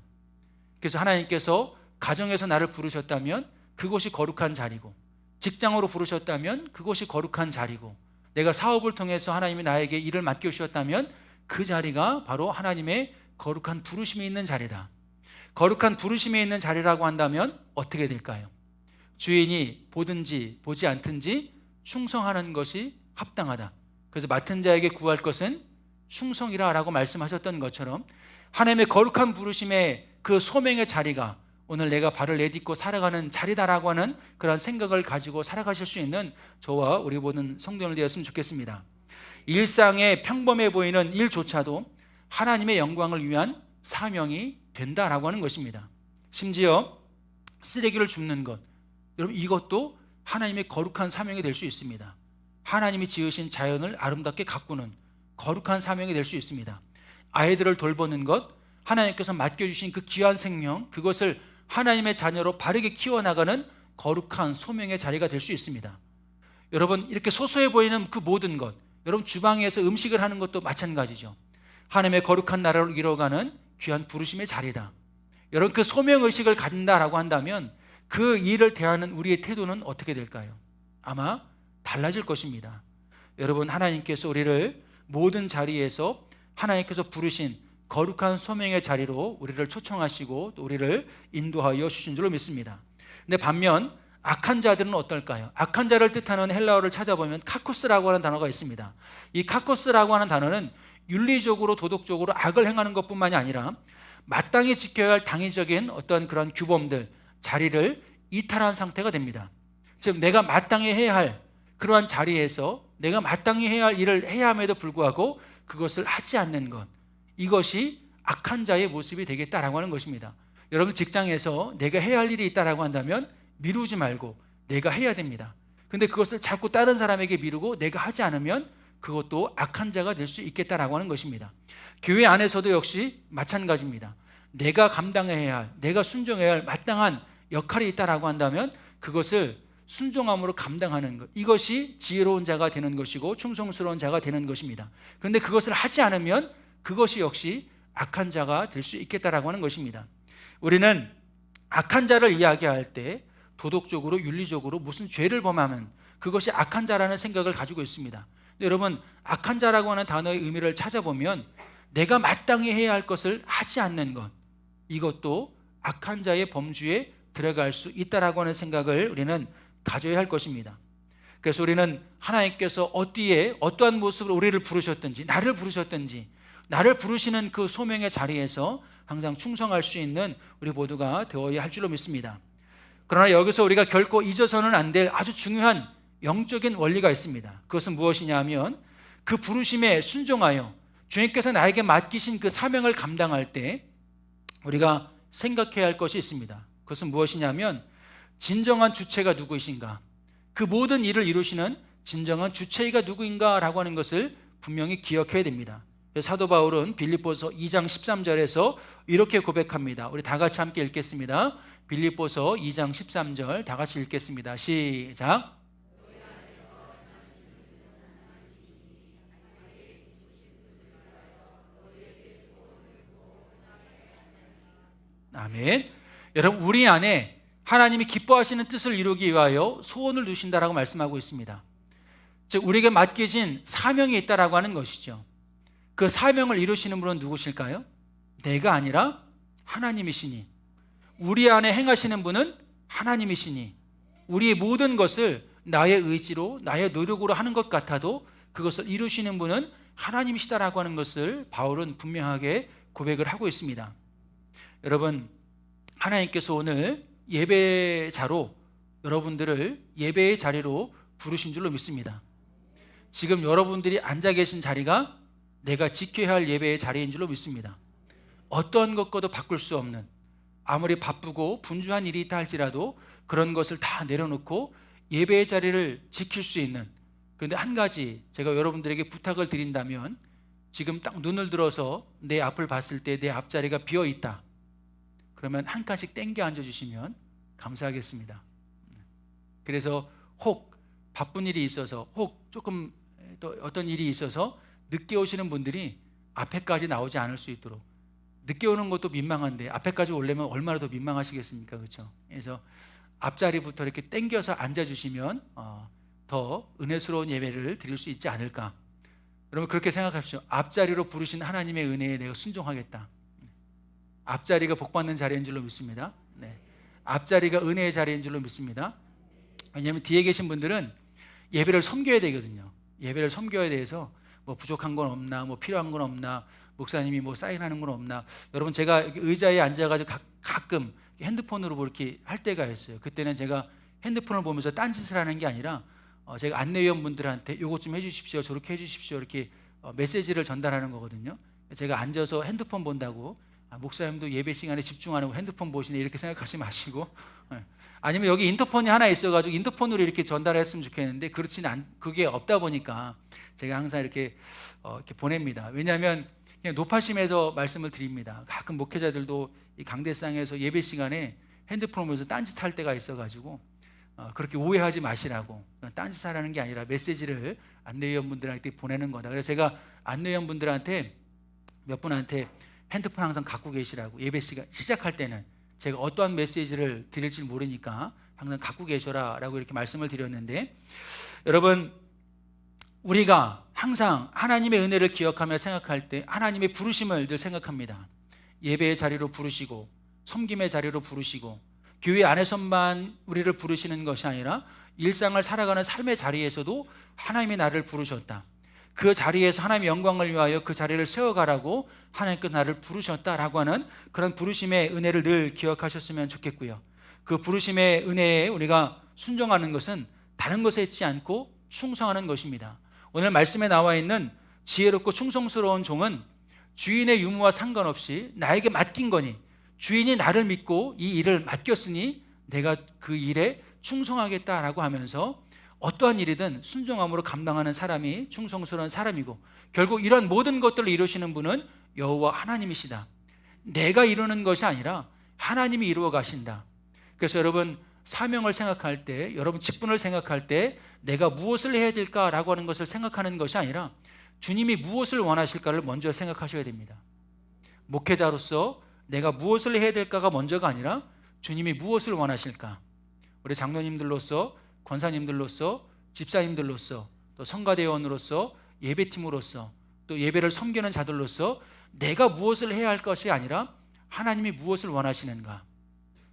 Speaker 1: 그래서 하나님께서 가정에서 나를 부르셨다면 그곳이 거룩한 자리고, 직장으로 부르셨다면 그곳이 거룩한 자리고, 내가 사업을 통해서 하나님이 나에게 일을 맡겨주셨다면 그 자리가 바로 하나님의 거룩한 부르심이 있는 자리다. 거룩한 부르심이 있는 자리라고 한다면 어떻게 될까요? 주인이 보든지 보지 않든지 충성하는 것이 합당하다. 그래서 맡은 자에게 구할 것은 충성이라 라고 말씀하셨던 것처럼 하나님의 거룩한 부르심의 그 소명의 자리가 오늘 내가 발을 내딛고 살아가는 자리다라고 하는 그런 생각을 가지고 살아가실 수 있는 저와 우리 모든 성도들 되었으면 좋겠습니다. 일상의 평범해 보이는 일조차도 하나님의 영광을 위한 사명이 된다라고 하는 것입니다. 심지어 쓰레기를 줍는 것, 여러분 이것도 하나님의 거룩한 사명이 될 수 있습니다. 하나님이 지으신 자연을 아름답게 가꾸는 거룩한 사명이 될 수 있습니다. 아이들을 돌보는 것, 하나님께서 맡겨주신 그 귀한 생명, 그것을 하나님의 자녀로 바르게 키워나가는 거룩한 소명의 자리가 될 수 있습니다. 여러분 이렇게 소소해 보이는 그 모든 것, 여러분 주방에서 음식을 하는 것도 마찬가지죠. 하나님의 거룩한 나라를 이뤄가는 귀한 부르심의 자리다. 여러분 그 소명의식을 갖는다라고 한다면 그 일을 대하는 우리의 태도는 어떻게 될까요? 아마 달라질 것입니다. 여러분 하나님께서 우리를 모든 자리에서 하나님께서 부르신 거룩한 소명의 자리로 우리를 초청하시고 또 우리를 인도하여 주신 줄로 믿습니다. 근데 반면 악한 자들은 어떨까요? 악한 자를 뜻하는 헬라어를 찾아보면 카코스라고 하는 단어가 있습니다. 이 카코스라고 하는 단어는 윤리적으로 도덕적으로 악을 행하는 것뿐만이 아니라 마땅히 지켜야 할 당위적인 어떤 그런 규범들, 자리를 이탈한 상태가 됩니다. 즉 내가 마땅히 해야 할 그러한 자리에서 내가 마땅히 해야 할 일을 해야 함에도 불구하고 그것을 하지 않는 것, 이것이 악한 자의 모습이 되겠다라고 하는 것입니다. 여러분 직장에서 내가 해야 할 일이 있다라고 한다면 미루지 말고 내가 해야 됩니다. 근데 그것을 자꾸 다른 사람에게 미루고 내가 하지 않으면 그것도 악한 자가 될 수 있겠다라고 하는 것입니다. 교회 안에서도 역시 마찬가지입니다. 내가 감당해야 할, 내가 순종해야 할 마땅한 역할이 있다라고 한다면 그것을 순종함으로 감당하는 것, 이것이 지혜로운 자가 되는 것이고 충성스러운 자가 되는 것입니다. 그런데 그것을 하지 않으면 그것이 역시 악한 자가 될 수 있겠다라고 하는 것입니다. 우리는 악한 자를 이야기할 때 도덕적으로 윤리적으로 무슨 죄를 범하면 그것이 악한 자라는 생각을 가지고 있습니다. 여러분 악한 자라고 하는 단어의 의미를 찾아보면 내가 마땅히 해야 할 것을 하지 않는 것, 이것도 악한 자의 범주에 들어갈 수 있다라고 하는 생각을 우리는 가져야 할 것입니다. 그래서 우리는 하나님께서 어디에 어떠한 모습으로 우리를 부르셨든지 나를 부르셨든지 나를 부르시는 그 소명의 자리에서 항상 충성할 수 있는 우리 모두가 되어야 할 줄로 믿습니다. 그러나 여기서 우리가 결코 잊어서는 안 될 아주 중요한 영적인 원리가 있습니다. 그것은 무엇이냐 하면 그 부르심에 순종하여 주님께서 나에게 맡기신 그 사명을 감당할 때 우리가 생각해야 할 것이 있습니다. 그것은 무엇이냐면 진정한 주체가 누구이신가, 그 모든 일을 이루시는 진정한 주체가 누구인가 라고 하는 것을 분명히 기억해야 됩니다. 사도 바울은 빌립보서 2장 13절에서 이렇게 고백합니다. 우리 다 같이 함께 읽겠습니다. 빌립보서 2장 13절 다 같이 읽겠습니다. 시작. 아멘. 여러분 우리 안에 하나님이 기뻐하시는 뜻을 이루기 위하여 소원을 두신다라고 말씀하고 있습니다. 즉 우리에게 맡겨진 사명이 있다라고 하는 것이죠. 그 사명을 이루시는 분은 누구실까요? 내가 아니라 하나님이시니, 우리 안에 행하시는 분은 하나님이시니, 우리의 모든 것을 나의 의지로 나의 노력으로 하는 것 같아도 그것을 이루시는 분은 하나님이시다라고 하는 것을 바울은 분명하게 고백을 하고 있습니다. 여러분 하나님께서 오늘 예배자로 여러분들을 예배의 자리로 부르신 줄로 믿습니다. 지금 여러분들이 앉아 계신 자리가 내가 지켜야 할 예배의 자리인 줄로 믿습니다. 어떤 것과도 바꿀 수 없는, 아무리 바쁘고 분주한 일이 있다 할지라도 그런 것을 다 내려놓고 예배의 자리를 지킬 수 있는, 그런데 한 가지 제가 여러분들에게 부탁을 드린다면 지금 딱 눈을 들어서 내 앞을 봤을 때 내 앞자리가 비어있다, 그러면 한 칸씩 땡겨 앉아주시면 감사하겠습니다. 그래서 혹 바쁜 일이 있어서, 혹 조금 또 어떤 일이 있어서 늦게 오시는 분들이 앞에까지 나오지 않을 수 있도록, 늦게 오는 것도 민망한데 앞에까지 오려면 얼마나 더 민망하시겠습니까? 그렇죠? 그래서 앞자리부터 이렇게 땡겨서 앉아주시면 더 은혜스러운 예배를 드릴 수 있지 않을까. 여러분 그렇게 생각하십시오. 앞자리로 부르신 하나님의 은혜에 내가 순종하겠다. 앞자리가 복받는 자리인 줄로 믿습니다. 네. 앞자리가 은혜의 자리인 줄로 믿습니다. 왜냐하면 뒤에 계신 분들은 예배를 섬겨야 되거든요. 예배를 섬겨야 돼서 뭐 부족한 건 없나, 뭐 필요한 건 없나, 목사님이 뭐 사인하는 건 없나. 여러분, 제가 의자에 앉아가지고 가끔 핸드폰으로 뭐 이렇게 할 때가 있어요. 그때는 제가 핸드폰을 보면서 딴짓을 하는 게 아니라 제가 안내위원분들한테 요것 좀 해주십시오, 저렇게 해주십시오, 이렇게 메시지를 전달하는 거거든요. 제가 앉아서 핸드폰 본다고 목사님도 예배 시간에 집중 안 하고 핸드폰 보시네 이렇게 생각하지 마시고, 아니면 여기 인터폰이 하나 있어가지고 인터폰으로 이렇게 전달했으면 좋겠는데 그게 없다 보니까 제가 항상 이렇게 보냅니다. 왜냐하면 그냥 노파심에서 말씀을 드립니다. 가끔 목회자들도 이 강대상에서 예배 시간에 핸드폰을 보면서 딴짓할 때가 있어가지고 그렇게 오해하지 마시라고. 딴짓하라는 게 아니라 메시지를 안내위원분들한테 보내는 거다. 그래서 제가 안내위원분들한테 몇 분한테 핸드폰 항상 갖고 계시라고, 예배 시간 시작할 때는 제가 어떠한 메시지를 드릴지 모르니까 항상 갖고 계셔라 라고 이렇게 말씀을 드렸는데, 여러분, 우리가 항상 하나님의 은혜를 기억하며 생각할 때 하나님의 부르심을 늘 생각합니다. 예배의 자리로 부르시고 섬김의 자리로 부르시고 교회 안에서만 우리를 부르시는 것이 아니라 일상을 살아가는 삶의 자리에서도 하나님이 나를 부르셨다. 그 자리에서 하나님의 영광을 위하여 그 자리를 세워가라고 하나님께서 나를 부르셨다라고 하는 그런 부르심의 은혜를 늘 기억하셨으면 좋겠고요. 그 부르심의 은혜에 우리가 순종하는 것은 다른 것에 있지 않고 충성하는 것입니다. 오늘 말씀에 나와 있는 지혜롭고 충성스러운 종은 주인의 유무와 상관없이 나에게 맡긴 거니, 주인이 나를 믿고 이 일을 맡겼으니 내가 그 일에 충성하겠다라고 하면서 어떠한 일이든 순종함으로 감당하는 사람이 충성스러운 사람이고, 결국 이런 모든 것들을 이루시는 분은 여호와 하나님이시다. 내가 이루는 것이 아니라 하나님이 이루어 가신다. 그래서 여러분, 사명을 생각할 때, 여러분 직분을 생각할 때 내가 무엇을 해야 될까라고 하는 것을 생각하는 것이 아니라 주님이 무엇을 원하실까를 먼저 생각하셔야 됩니다. 목회자로서 내가 무엇을 해야 될까가 먼저가 아니라 주님이 무엇을 원하실까. 우리 장로님들로서, 권사님들로서, 집사님들로서, 또 성가대원으로서, 예배팀으로서, 또 예배를 섬기는 자들로서 내가 무엇을 해야 할 것이 아니라 하나님이 무엇을 원하시는가,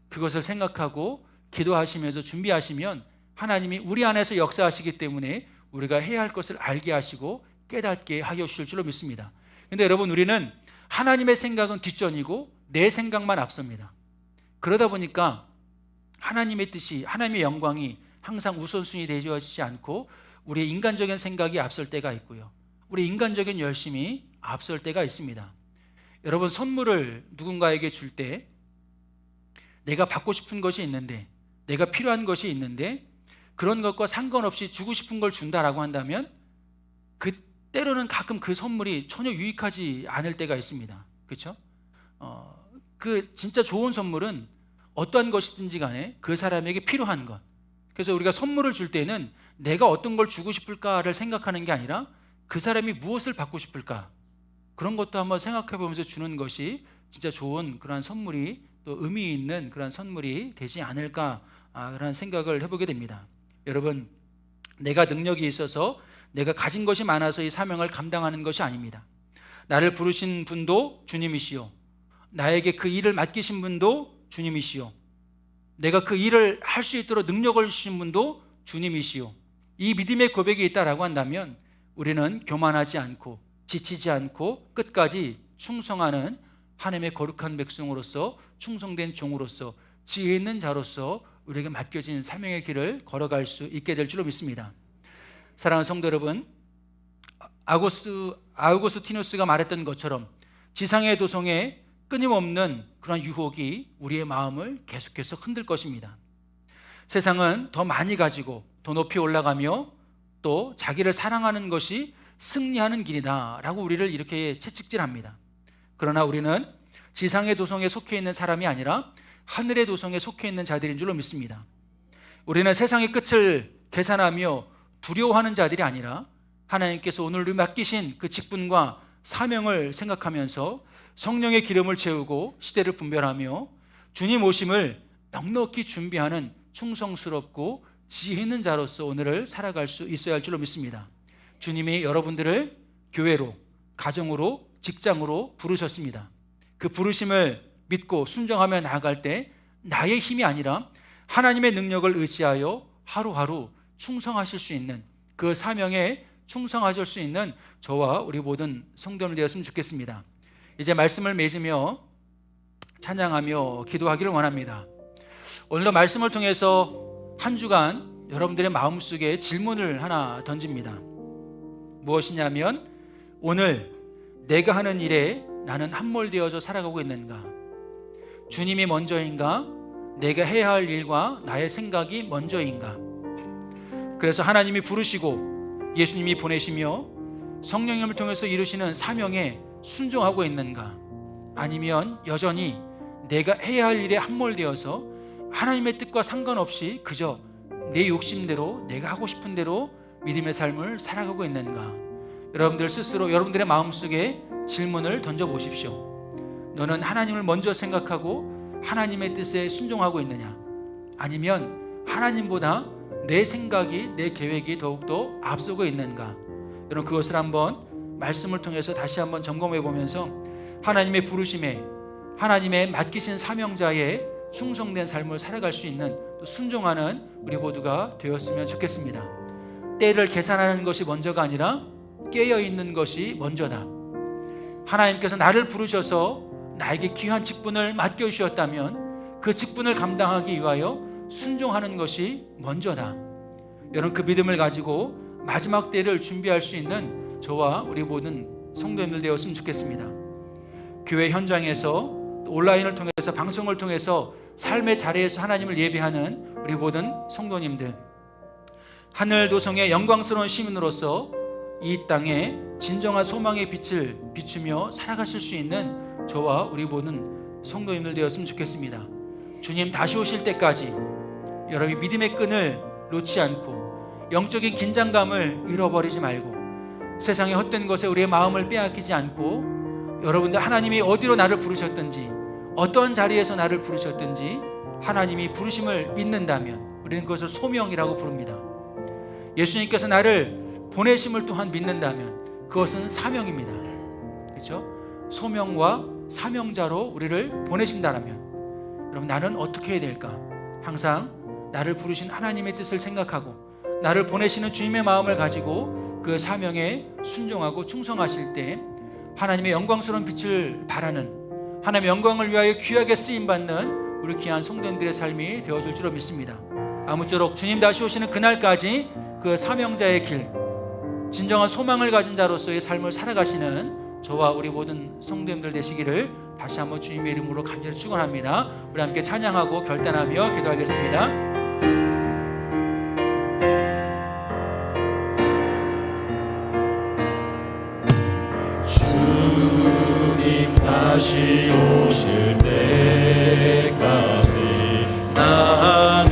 Speaker 1: 그것을 생각하고 기도하시면서 준비하시면 하나님이 우리 안에서 역사하시기 때문에 우리가 해야 할 것을 알게 하시고 깨닫게 하여 주실 줄로 믿습니다. 그런데 여러분, 우리는 하나님의 생각은 뒷전이고 내 생각만 앞섭니다. 그러다 보니까 하나님의 뜻이, 하나님의 영광이 항상 우선순위 되어지지 않고 우리의 인간적인 생각이 앞설 때가 있고요, 우리 인간적인 열심이 앞설 때가 있습니다. 여러분, 선물을 누군가에게 줄 때 내가 받고 싶은 것이 있는데, 내가 필요한 것이 있는데 그런 것과 상관없이 주고 싶은 걸 준다라고 한다면 때로는 가끔 그 선물이 전혀 유익하지 않을 때가 있습니다. 그렇죠? 그 진짜 좋은 선물은 어떠한 것이든지 간에 그 사람에게 필요한 것. 그래서 우리가 선물을 줄 때는 내가 어떤 걸 주고 싶을까를 생각하는 게 아니라 그 사람이 무엇을 받고 싶을까, 그런 것도 한번 생각해 보면서 주는 것이 진짜 좋은 그런 선물이, 또 의미 있는 그런 선물이 되지 않을까, 그런 생각을 해보게 됩니다. 여러분, 내가 능력이 있어서, 내가 가진 것이 많아서 이 사명을 감당하는 것이 아닙니다. 나를 부르신 분도 주님이시요, 나에게 그 일을 맡기신 분도 주님이시요, 내가 그 일을 할 수 있도록 능력을 주신 분도 주님이시요. 이 믿음의 고백이 있다라고 한다면 우리는 교만하지 않고 지치지 않고 끝까지 충성하는 하나님의 거룩한 백성으로서, 충성된 종으로서, 지혜 있는 자로서 우리에게 맡겨진 사명의 길을 걸어갈 수 있게 될 줄로 믿습니다. 사랑하는 성도 여러분, 아우구스티누스가 말했던 것처럼 지상의 도성에 끊임없는 그런 유혹이 우리의 마음을 계속해서 흔들 것입니다. 세상은 더 많이 가지고 더 높이 올라가며 또 자기를 사랑하는 것이 승리하는 길이다 라고 우리를 이렇게 채찍질합니다. 그러나 우리는 지상의 도성에 속해 있는 사람이 아니라 하늘의 도성에 속해 있는 자들인 줄로 믿습니다. 우리는 세상의 끝을 계산하며 두려워하는 자들이 아니라 하나님께서 오늘 우리 맡기신 그 직분과 사명을 생각하면서 성령의 기름을 채우고 시대를 분별하며 주님 오심을 넉넉히 준비하는 충성스럽고 지혜 있는 자로서 오늘을 살아갈 수 있어야 할 줄로 믿습니다. 주님이 여러분들을 교회로, 가정으로, 직장으로 부르셨습니다. 그 부르심을 믿고 순종하며 나아갈 때 나의 힘이 아니라 하나님의 능력을 의지하여 하루하루 충성하실 수 있는 그 사명에 충성하실 수 있는 저와 우리 모든 성도들 되었으면 좋겠습니다. 이제 말씀을 맺으며 찬양하며 기도하기를 원합니다. 오늘도 말씀을 통해서 한 주간 여러분들의 마음속에 질문을 하나 던집니다. 무엇이냐면, 오늘 내가 하는 일에 나는 함몰되어져 살아가고 있는가? 주님이 먼저인가? 내가 해야 할 일과 나의 생각이 먼저인가? 그래서 하나님이 부르시고 예수님이 보내시며 성령님을 통해서 이루시는 사명에 순종하고 있는가? 아니면 여전히 내가 해야 할 일에 함몰되어서 하나님의 뜻과 상관없이 그저 내 욕심대로, 내가 하고 싶은 대로 믿음의 삶을 살아가고 있는가? 여러분들 스스로 여러분들의 마음속에 질문을 던져보십시오. 너는 하나님을 먼저 생각하고 하나님의 뜻에 순종하고 있느냐? 아니면 하나님보다 내 생각이, 내 계획이 더욱더 앞서고 있는가? 여러분, 그것을 한번 말씀을 통해서 다시 한번 점검해 보면서 하나님의 부르심에, 하나님의 맡기신 사명자의 충성된 삶을 살아갈 수 있는, 또 순종하는 우리 모두가 되었으면 좋겠습니다. 때를 계산하는 것이 먼저가 아니라 깨어있는 것이 먼저다. 하나님께서 나를 부르셔서 나에게 귀한 직분을 맡겨주셨다면 그 직분을 감당하기 위하여 순종하는 것이 먼저다. 여러분, 그 믿음을 가지고 마지막 때를 준비할 수 있는 저와 우리 모든 성도님들 되었으면 좋겠습니다. 교회 현장에서, 온라인을 통해서, 방송을 통해서 삶의 자리에서 하나님을 예배하는 우리 모든 성도님들, 하늘 도성의 영광스러운 시민으로서 이 땅에 진정한 소망의 빛을 비추며 살아가실 수 있는 저와 우리 모든 성도님들 되었으면 좋겠습니다. 주님 다시 오실 때까지 여러분이 믿음의 끈을 놓지 않고 영적인 긴장감을 잃어버리지 말고 세상의 헛된 것에 우리의 마음을 빼앗기지 않고, 여러분들 하나님이 어디로 나를 부르셨든지, 어떤 자리에서 나를 부르셨든지 하나님이 부르심을 믿는다면 우리는 그것을 소명이라고 부릅니다. 예수님께서 나를 보내심을 또한 믿는다면 그것은 사명입니다. 그렇죠? 소명과 사명자로 우리를 보내신다라면 여러분, 나는 어떻게 해야 될까? 항상 나를 부르신 하나님의 뜻을 생각하고 나를 보내시는 주님의 마음을 가지고 그 사명에 순종하고 충성하실 때 하나님의 영광스러운 빛을 바라는, 하나님의 영광을 위하여 귀하게 쓰임받는 우리 귀한 성도님들의 삶이 되어줄 줄로 믿습니다. 아무쪼록 주님 다시 오시는 그날까지 그 사명자의 길, 진정한 소망을 가진 자로서의 삶을 살아가시는 저와 우리 모든 성도님들 되시기를 다시 한번 주님의 이름으로 간절히 축원합니다. 우리 함께 찬양하고 결단하며 기도하겠습니다.
Speaker 2: 주님 다시 오실 때까지 나는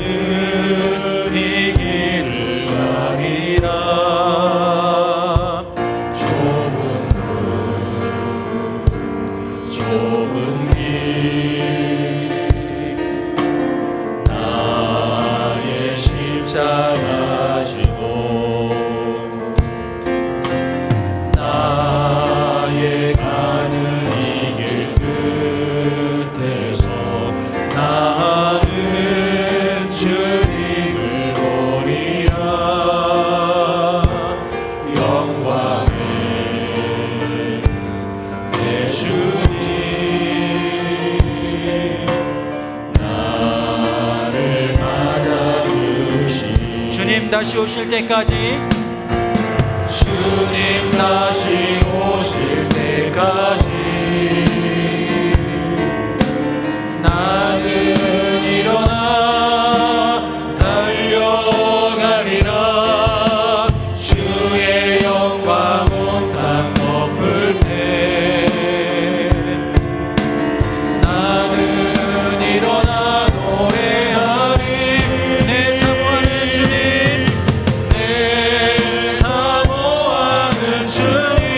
Speaker 2: 이 길을 가리라. 좁은 길 나의 십자가 지고 나의 가는 이 길 끝에서 나는 주님을 보리라. 영광의 내 주님 나를 맞아주시.
Speaker 1: 주님 다시 오실 때까지,
Speaker 2: 주님 다시 오실 때까지 나는 일어나 달려가리라. 주의 영광 온 땅 덮을 때 나는 일어나 노래하리.
Speaker 1: 내 사모하는 주님,
Speaker 2: 내 사모하는 주님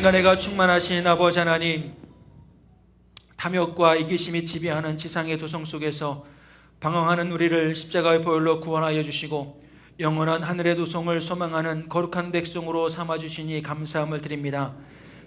Speaker 1: 언젠가 내가 충만하신 아버지 하나님, 탐욕과 이기심이 지배하는 지상의 도성 속에서 방황하는 우리를 십자가의 보혈로 구원하여 주시고 영원한 하늘의 도성을 소망하는 거룩한 백성으로 삼아주시니 감사함을 드립니다.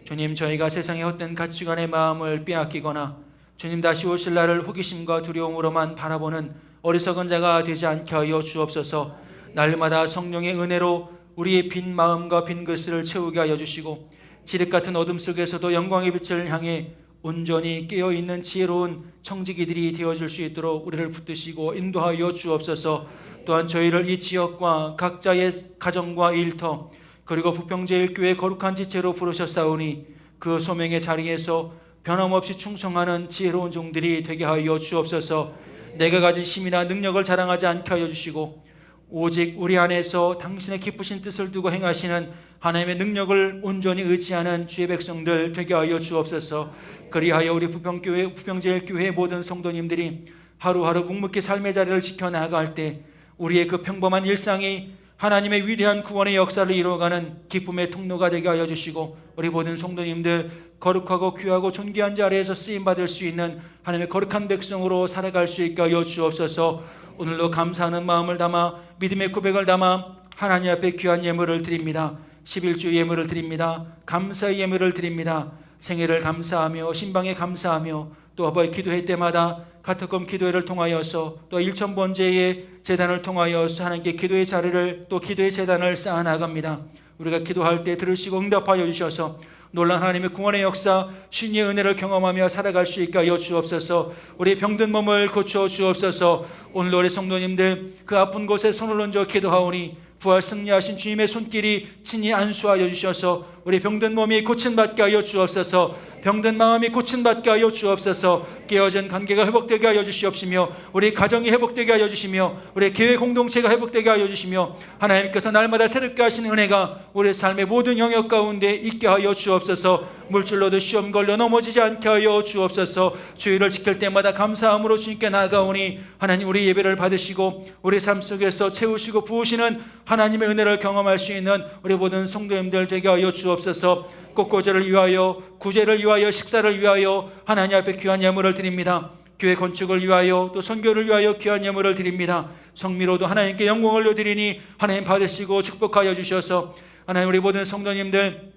Speaker 1: 주님, 저희가 세상의 헛된 가치관의 마음을 빼앗기거나 주님 다시 오실 날을 호기심과 두려움으로만 바라보는 어리석은 자가 되지 않게 하여 주옵소서. 날마다 성령의 은혜로 우리의 빈 마음과 빈 그릇을 채우게 하여 주시고 지륵 같은 어둠 속에서도 영광의 빛을 향해 온전히 깨어있는 지혜로운 청지기들이 되어줄 수 있도록 우리를 붙드시고 인도하여 주옵소서. 또한 저희를 이 지역과 각자의 가정과 일터 그리고 부평제일교회 거룩한 지체로 부르셨사오니 그 소명의 자리에서 변함없이 충성하는 지혜로운 종들이 되게 하여 주옵소서. 내가 가진 힘이나 능력을 자랑하지 않게 하여 주시고 오직 우리 안에서 당신의 기쁘신 뜻을 두고 행하시는 하나님의 능력을 온전히 의지하는 주의 백성들 되게 하여 주옵소서. 그리하여 우리 부평제일교회의 모든 성도님들이 하루하루 묵묵히 삶의 자리를 지켜나갈 때 우리의 그 평범한 일상이 하나님의 위대한 구원의 역사를 이루어가는 기쁨의 통로가 되게 하여 주시고 우리 모든 성도님들 거룩하고 귀하고 존귀한 자리에서 쓰임받을 수 있는 하나님의 거룩한 백성으로 살아갈 수 있게 하여 주옵소서. 오늘도 감사하는 마음을 담아 믿음의 고백을 담아 하나님 앞에 귀한 예물을 드립니다. 11주 예물을 드립니다. 감사의 예물을 드립니다. 생애를 감사하며 신방에 감사하며 또 아버지 기도회 때마다 카타콤 기도회를 통하여서 또 일천번제의 재단을 통하여서 하나님께 기도의 자리를 또 기도의 재단을 쌓아나갑니다. 우리가 기도할 때 들으시고 응답하여 주셔서 놀란 하나님의 구원의 역사 신의 은혜를 경험하며 살아갈 수 있게 하여 주옵소서. 우리 병든 몸을 고쳐 주옵소서. 오늘 우리 성도님들 그 아픈 곳에 손을 얹어 기도하오니 부활 승리하신 주님의 손길이 친히 안수하여 주셔서 우리 병든 몸이 고침받게 하여 주옵소서. 병든 마음이 고침받게 하여 주옵소서. 깨어진 관계가 회복되게 하여 주시옵시며 우리 가정이 회복되게 하여 주시며 우리 교회 공동체가 회복되게 하여 주시며 하나님께서 날마다 새롭게 하시는 은혜가 우리 삶의 모든 영역 가운데 있게 하여 주옵소서. 물질로도 시험 걸려 넘어지지 않게 하여 주옵소서. 주의를 지킬 때마다 감사함으로 주님께 나아가오니 하나님 우리 예배를 받으시고 우리 삶 속에서 채우시고 부으시는 하나님의 은혜를 경험할 수 있는 우리 모든 성도님들 되게 하여 주옵소서. 꽃꽂이를 위하여 구제를 위하여 식사를 위하여 하나님 앞에 귀한 예물을 드립니다. 교회 건축을 위하여 또 선교를 위하여 귀한 예물을 드립니다. 성미로도 하나님께 영광을 올려드리니 하나님 받으시고 축복하여 주셔서 하나님 우리 모든 성도님들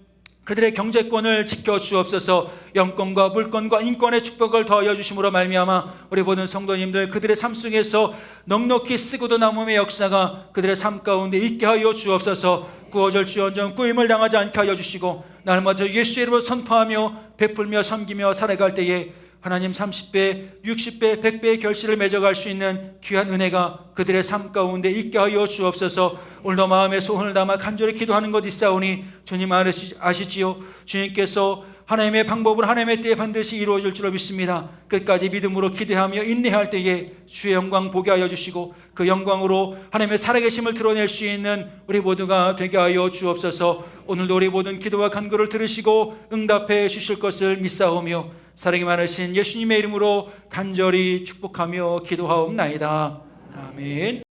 Speaker 1: 그들의 경제권을 지켜주옵소서. 영권과 물권과 인권의 축복을 더하여 주심으로 말미암아 우리 모든 성도님들 그들의 삶 속에서 넉넉히 쓰고도 남음의 역사가 그들의 삶 가운데 있게 하여 주옵소서. 구어절주언정 꾸임을 당하지 않게 하여 주시고 날마다 예수의 이름으로 선포하며 베풀며 섬기며 살아갈 때에 하나님 30배, 60배, 100배의 결실을 맺어갈 수 있는 귀한 은혜가 그들의 삶 가운데 있게 하여 주옵소서. 오늘도 마음의 소원을 담아 간절히 기도하는 것 있사오니 주님 아시지요. 주님께서 하나님의 방법으로 하나님의 때에 반드시 이루어질 줄로 믿습니다. 끝까지 믿음으로 기대하며 인내할 때에 주의 영광 보게 하여 주시고 그 영광으로 하나님의 살아계심을 드러낼 수 있는 우리 모두가 되게 하여 주옵소서. 오늘도 우리 모든 기도와 간구를 들으시고 응답해 주실 것을 믿사오며 사랑이 많으신 예수님의 이름으로 간절히 축복하며 기도하옵나이다. 아멘.